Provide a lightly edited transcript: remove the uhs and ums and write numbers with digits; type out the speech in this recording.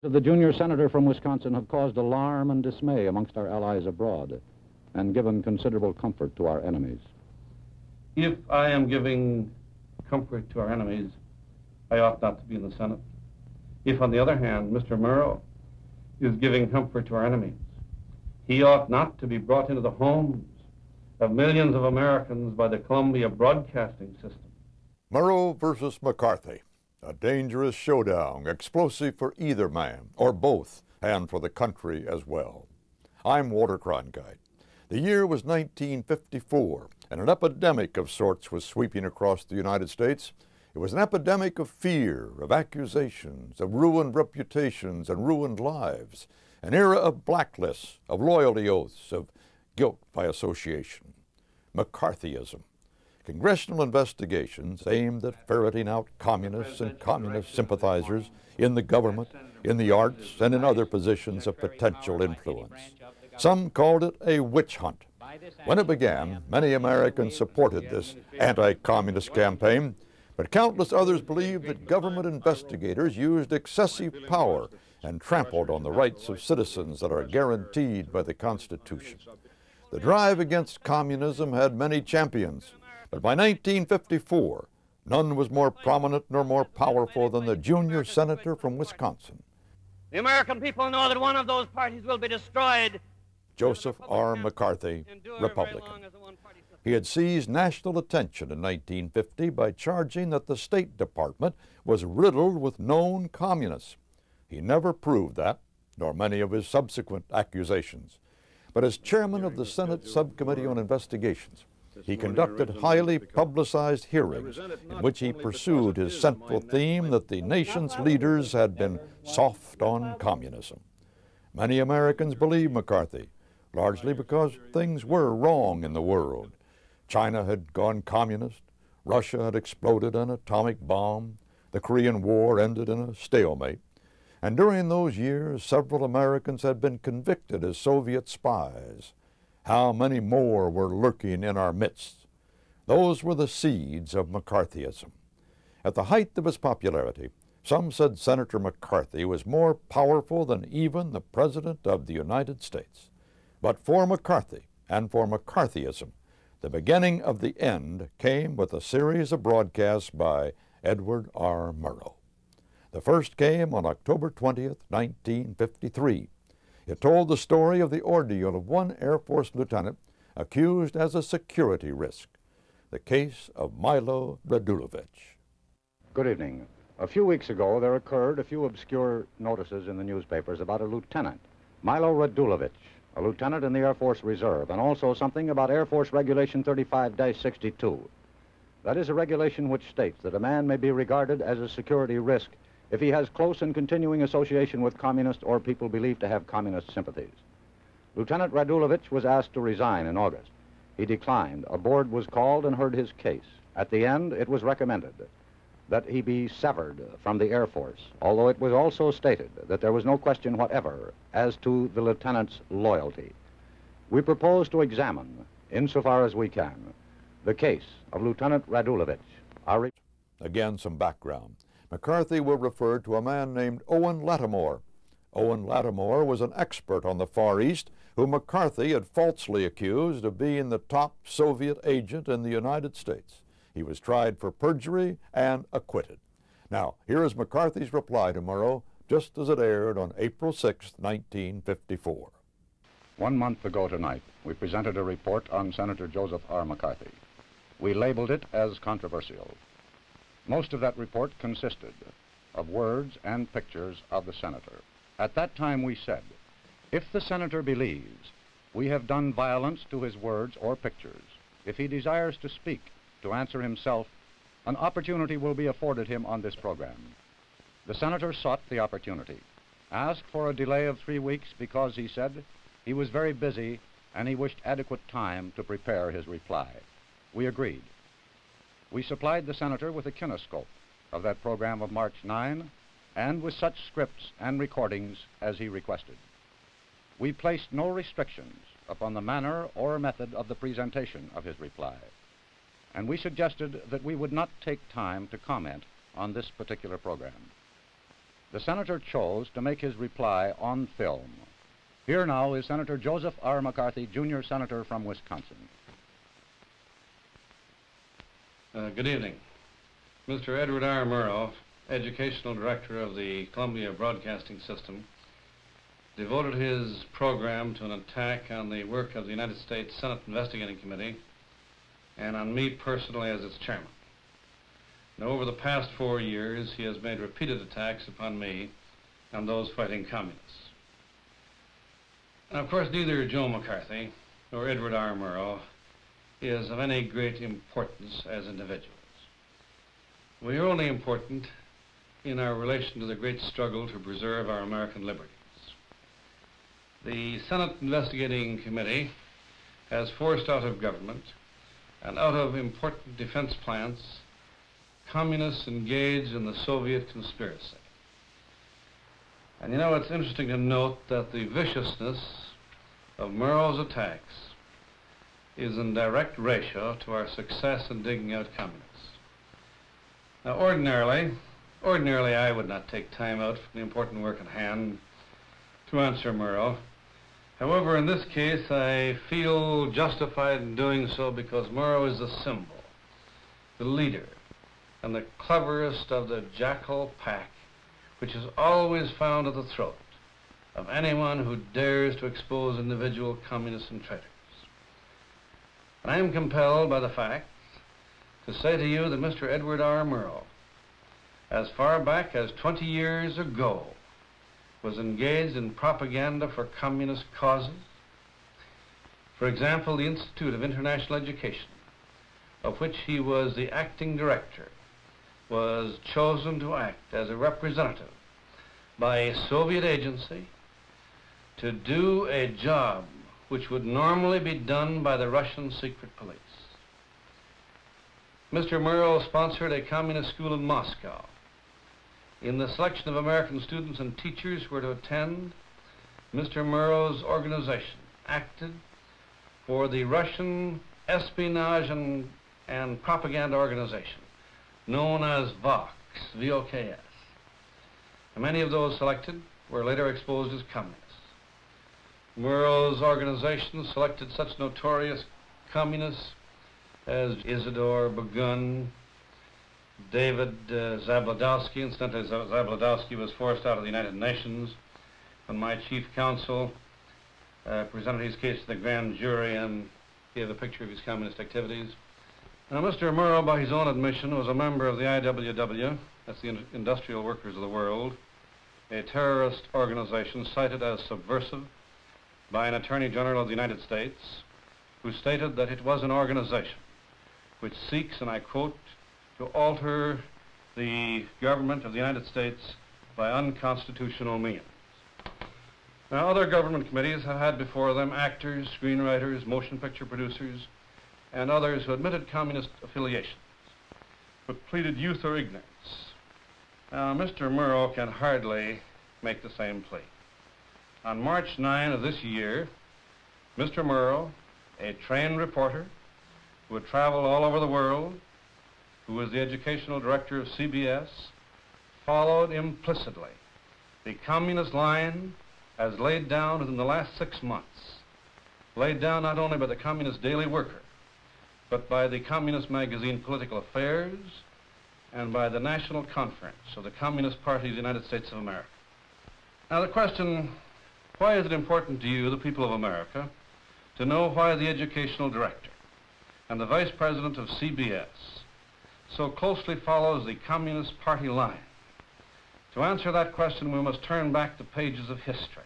The junior senator from Wisconsin have caused alarm and dismay amongst our allies abroad and given considerable comfort to our enemies. If I am giving comfort to our enemies, I ought not to be in the Senate. If, on the other hand, Mr. Murrow is giving comfort to our enemies, he ought not to be brought into the homes of millions of Americans by the Columbia Broadcasting System. Murrow versus McCarthy, a dangerous showdown, explosive for either man, or both, and for the country as well. I'm Walter Cronkite. The year was 1954, and an epidemic of sorts was sweeping across the United States. It was an epidemic of fear, of accusations, of ruined reputations and ruined lives, an era of blacklists, of loyalty oaths, of guilt by association. McCarthyism. Congressional investigations aimed at ferreting out communists and communist sympathizers in the government, in the arts, and in other positions of potential influence. Some called it a witch hunt. When it began, many Americans supported this anti-communist campaign, but countless others believed that government investigators used excessive power and trampled on the rights of citizens that are guaranteed by the Constitution. The drive against communism had many champions, but by 1954, none was more prominent nor more powerful than the junior senator from Wisconsin. The American people know that one of those parties will be destroyed. Joseph R. McCarthy, Republican. He had seized national attention in 1950 by charging that the State Department was riddled with known communists. He never proved that, nor many of his subsequent accusations. But as chairman of the Senate Subcommittee on Investigations, he conducted highly publicized hearings in which he pursued his central theme that the nation's leaders had been soft on communism. Many Americans believed McCarthy, largely because things were wrong in the world. China had gone communist, Russia had exploded an atomic bomb, the Korean War ended in a stalemate, and during those years several Americans had been convicted as Soviet spies. How many more were lurking in our midst? Those were the seeds of McCarthyism. At the height of his popularity, some said Senator McCarthy was more powerful than even the President of the United States. But for McCarthy and for McCarthyism, the beginning of the end came with a series of broadcasts by Edward R. Murrow. The first came on October 20th, 1953. It told the story of the ordeal of one Air Force lieutenant accused as a security risk, the case of Milo Radulovich. Good evening. A few weeks ago, there occurred a few obscure notices in the newspapers about a lieutenant, Milo Radulovich, a lieutenant in the Air Force Reserve, and also something about Air Force Regulation 35-62. That is a regulation which states that a man may be regarded as a security risk if he has close and continuing association with communists or people believed to have communist sympathies. Lieutenant Radulovich was asked to resign in August. He declined. A board was called and heard his case. At the end, it was recommended that he be severed from the Air Force, although it was also stated that there was no question whatever as to the lieutenant's loyalty. We propose to examine, insofar as we can, the case of Lieutenant Radulovich. Again, some background. McCarthy will refer to a man named Owen Lattimore. Owen Lattimore was an expert on the Far East whom McCarthy had falsely accused of being the top Soviet agent in the United States. He was tried for perjury and acquitted. Now, here is McCarthy's reply to Murrow, just as it aired on April 6, 1954. 1 month ago tonight, we presented a report on Senator Joseph R. McCarthy. We labeled it as controversial. Most of that report consisted of words and pictures of the senator. At that time we said, if the senator believes we have done violence to his words or pictures, if he desires to speak, to answer himself, an opportunity will be afforded him on this program. The senator sought the opportunity, asked for a delay of 3 weeks because he said he was very busy and he wished adequate time to prepare his reply. We agreed. We supplied the senator with a kinescope of that program of March 9 and with such scripts and recordings as he requested. We placed no restrictions upon the manner or method of the presentation of his reply, and we suggested that we would not take time to comment on this particular program. The senator chose to make his reply on film. Here now is Senator Joseph R. McCarthy, Jr. Senator from Wisconsin. Good evening. Mr. Edward R. Murrow, Educational Director of the Columbia Broadcasting System, devoted his program to an attack on the work of the United States Senate Investigating Committee and on me personally as its chairman. Now, over the past 4 years, he has made repeated attacks upon me and those fighting communists. And of course, neither Joe McCarthy nor Edward R. Murrow is of any great importance as individuals. We are only important in our relation to the great struggle to preserve our American liberties. The Senate Investigating Committee has forced out of government and out of important defense plants communists engaged in the Soviet conspiracy. And you know, it's interesting to note that the viciousness of Murrow's attacks is in direct ratio to our success in digging out communists. Now, ordinarily I would not take time out from the important work at hand to answer Murrow. However, in this case, I feel justified in doing so because Murrow is the symbol, the leader, and the cleverest of the jackal pack, which is always found at the throat of anyone who dares to expose individual communists and traitors. And I am compelled by the fact to say to you that Mr. Edward R. Murrow, as far back as 20 years ago, was engaged in propaganda for communist causes. For example, the Institute of International Education, of which he was the acting director, was chosen to act as a representative by a Soviet agency to do a job which would normally be done by the Russian secret police. Mr. Murrow sponsored a communist school in Moscow. In the selection of American students and teachers who were to attend, Mr. Murrow's organization acted for the Russian espionage and propaganda organization known as VOKS, V-O-K-S. And many of those selected were later exposed as communists. Murrow's organization selected such notorious communists as Isidore Begun, David Zabludowski. Incidentally, Zabludowski was forced out of the United Nations when my chief counsel presented his case to the grand jury and gave a picture of his communist activities. Now, Mr. Murrow, by his own admission, was a member of the IWW, that's the Industrial Workers of the World, a terrorist organization cited as subversive by an Attorney General of the United States, who stated that it was an organization which seeks, and I quote, to alter the government of the United States by unconstitutional means. Now, other government committees have had before them actors, screenwriters, motion picture producers, and others who admitted communist affiliations, but pleaded youth or ignorance. Now, Mr. Murrow can hardly make the same plea. On March 9 of this year, Mr. Murrow, a trained reporter who had traveled all over the world, who was the educational director of CBS, followed implicitly the communist line as laid down within the last 6 months, laid down not only by the Communist Daily Worker, but by the communist magazine Political Affairs and by the National Conference of the Communist Party of the United States of America. Now, the question, why is it important to you, the people of America, to know why the educational director and the vice president of CBS so closely follows the Communist Party line? To answer that question, we must turn back the pages of history.